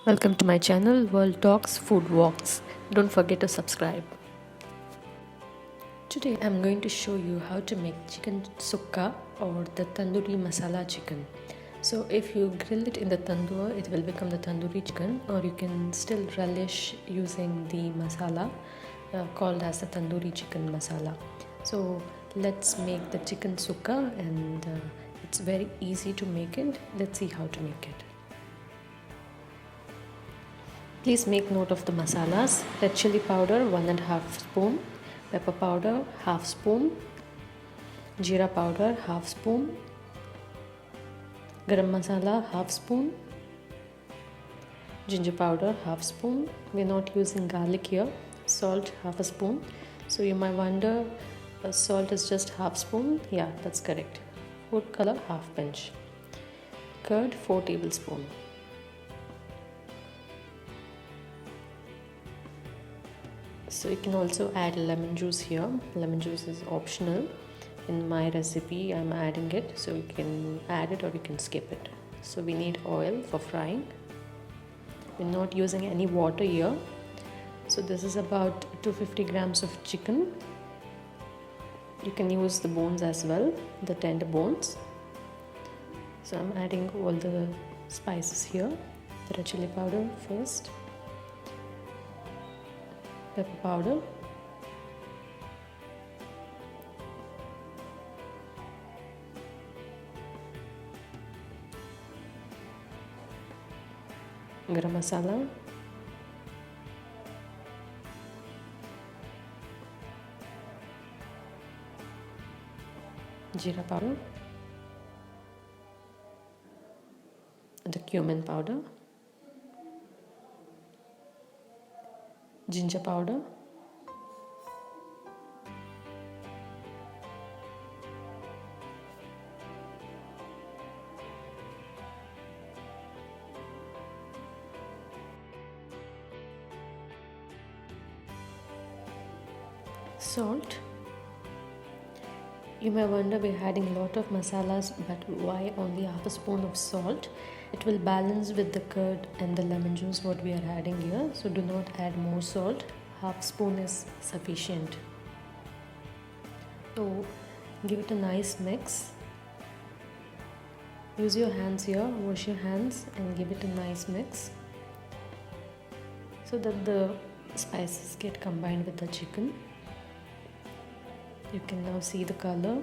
Welcome to my channel World Talks Food Walks. Don't forget to subscribe. Today I'm going to show you how to make chicken sukka or the tandoori masala chicken. So if you grill it in the tandoor, it will become the tandoori chicken, or you can still relish using the masala called as the tandoori chicken masala. So let's make the chicken sukka, and it's very easy to make it. Let's see how to make it. Please make note of the masalas. Red chilli powder 1.5 spoon, pepper powder 1/2 spoon, jeera powder 1/2 spoon, garam masala 1/2 spoon, ginger powder 1/2 spoon. We're not using garlic here. Salt 1/2 spoon. So you might wonder, salt is just 1/2 spoon. Yeah, that's correct. Food color 1/2 pinch. Curd 4 tablespoons. So you can also add lemon juice here. Lemon juice is optional. In my recipe I'm adding it, so you can add it or you can skip it. So we need oil for frying. We're not using any water here. So this is about 250 grams of chicken. You can use the bones as well, the tender bones. So I'm adding all the spices here. The red chili powder first, pepper powder, garam masala, jeera powder, the cumin powder, ginger powder, salt. You may wonder, we're adding a lot of masalas, but why only 1/2 spoon of salt? It will balance with the curd and the lemon juice what we are adding here. So do not add more salt. 1/2 spoon is sufficient. So give it a nice mix. Use your hands here, wash your hands and give it a nice mix so that the spices get combined with the chicken. You can now see the color.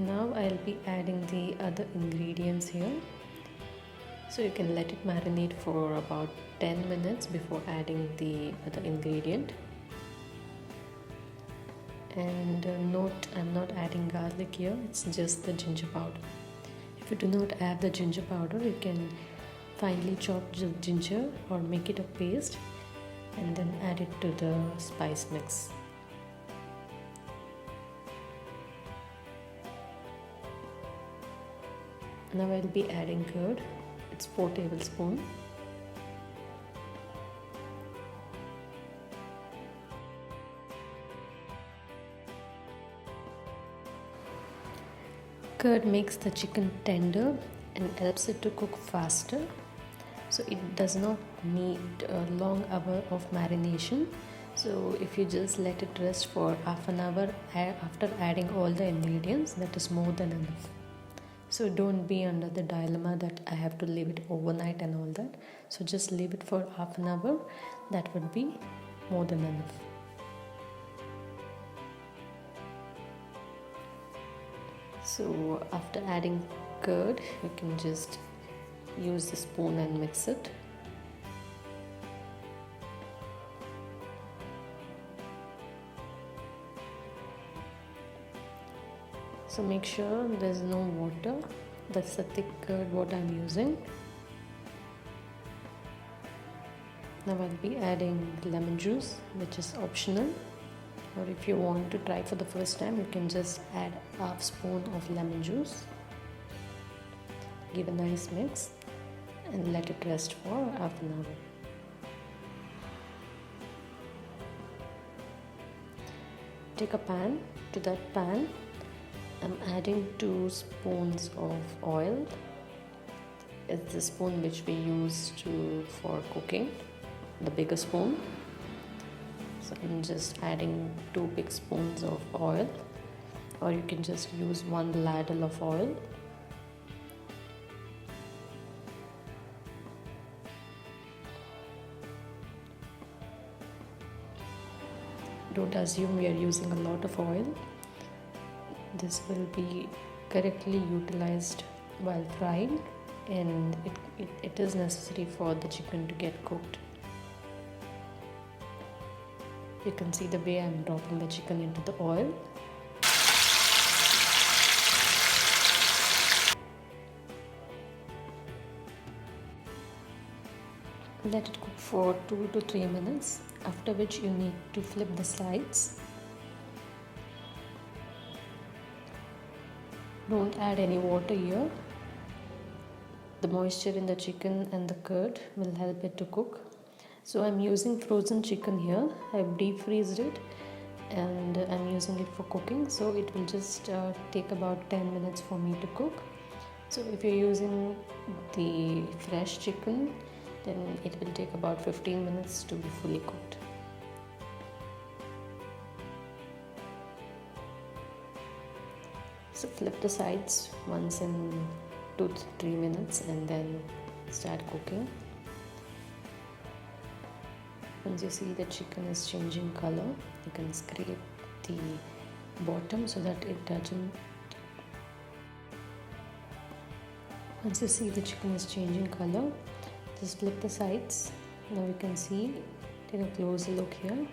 Now I'll be adding the other ingredients here. So you can let it marinate for about 10 minutes before adding the other ingredient. And note, I'm not adding garlic here, it's just the ginger powder. If you do not add the ginger powder, you can finely chop the ginger or make it a paste and then add it to the spice mix. Now I'll be adding curd. It's 4 tablespoons. Curd makes the chicken tender and helps it to cook faster. So it does not need a long hour of marination. So if you just let it rest for half an hour after adding all the ingredients, that is more than enough. So don't be under the dilemma that I have to leave it overnight and all that. So just leave it for half an hour. That would be more than enough. So after adding curd, you can just use the spoon and mix it. So make sure there's no water. That's the thick curd what I'm using. Now I'll be adding lemon juice, which is optional. Or if you want to try for the first time, you can just add 1/2 spoon of lemon juice. Give a nice mix and let it rest for half an hour. Take a pan. To that pan, I'm adding 2 spoons of oil. It's the spoon which we use for cooking, the bigger spoon. So I'm just adding 2 big spoons of oil, or you can just use 1 ladle of oil. Don't assume we are using a lot of oil. This will be correctly utilized while frying, and it is necessary for the chicken to get cooked. You can see the way I'm dropping the chicken into the oil. Let it cook for 2 to 3 minutes, after which you need to flip the sides. Don't add any water here. The moisture in the chicken and the curd will help it to cook. So I'm using frozen chicken here. I've deep freezed it and I'm using it for cooking. So it will just take about 10 minutes for me to cook. So if you're using the fresh chicken, then it will take about 15 minutes to be fully cooked. So flip the sides once in 2 to 3 minutes and then start cooking. Once you see the chicken is changing color, you can scrape the bottom so that it doesn't. Once you see the chicken is changing color, just flip the sides. Now you can see, take a closer look here.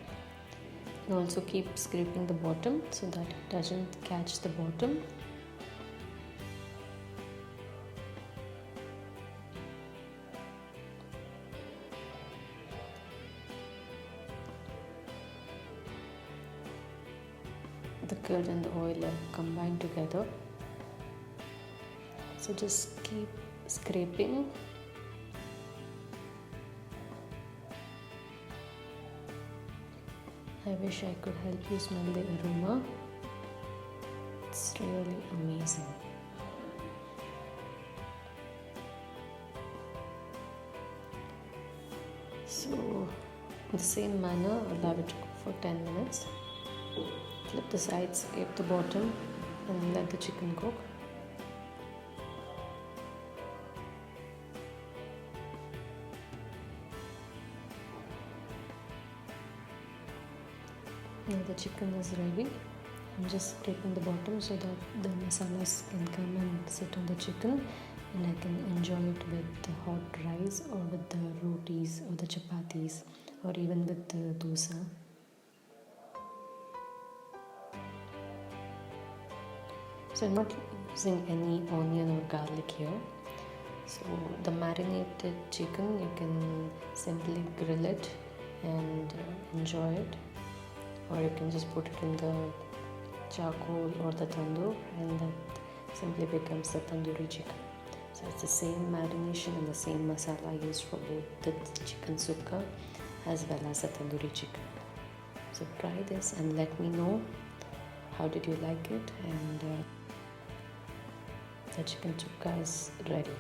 And also keep scraping the bottom so that it doesn't catch the bottom. The curd and the oil are combined together. So just keep scraping. I wish I could help you smell the aroma. It's really amazing. So, in the same manner, allow it to cook for 10 minutes. Flip the sides, scrape the bottom, and let the chicken cook. Now the chicken is ready. I'm just scraping the bottom so that the masalas can come and sit on the chicken, and I can enjoy it with the hot rice or with the rotis or the chapatis or even with the dosa. So I'm not using any onion or garlic here. So the marinated chicken, you can simply grill it and enjoy it, or you can just put it in the charcoal or the tandoor, and that simply becomes the tandoori chicken. So it's the same marination and the same masala used for both the chicken sukka as well as the tandoori chicken. So try this and let me know how did you like it, and the chicken sukka is ready.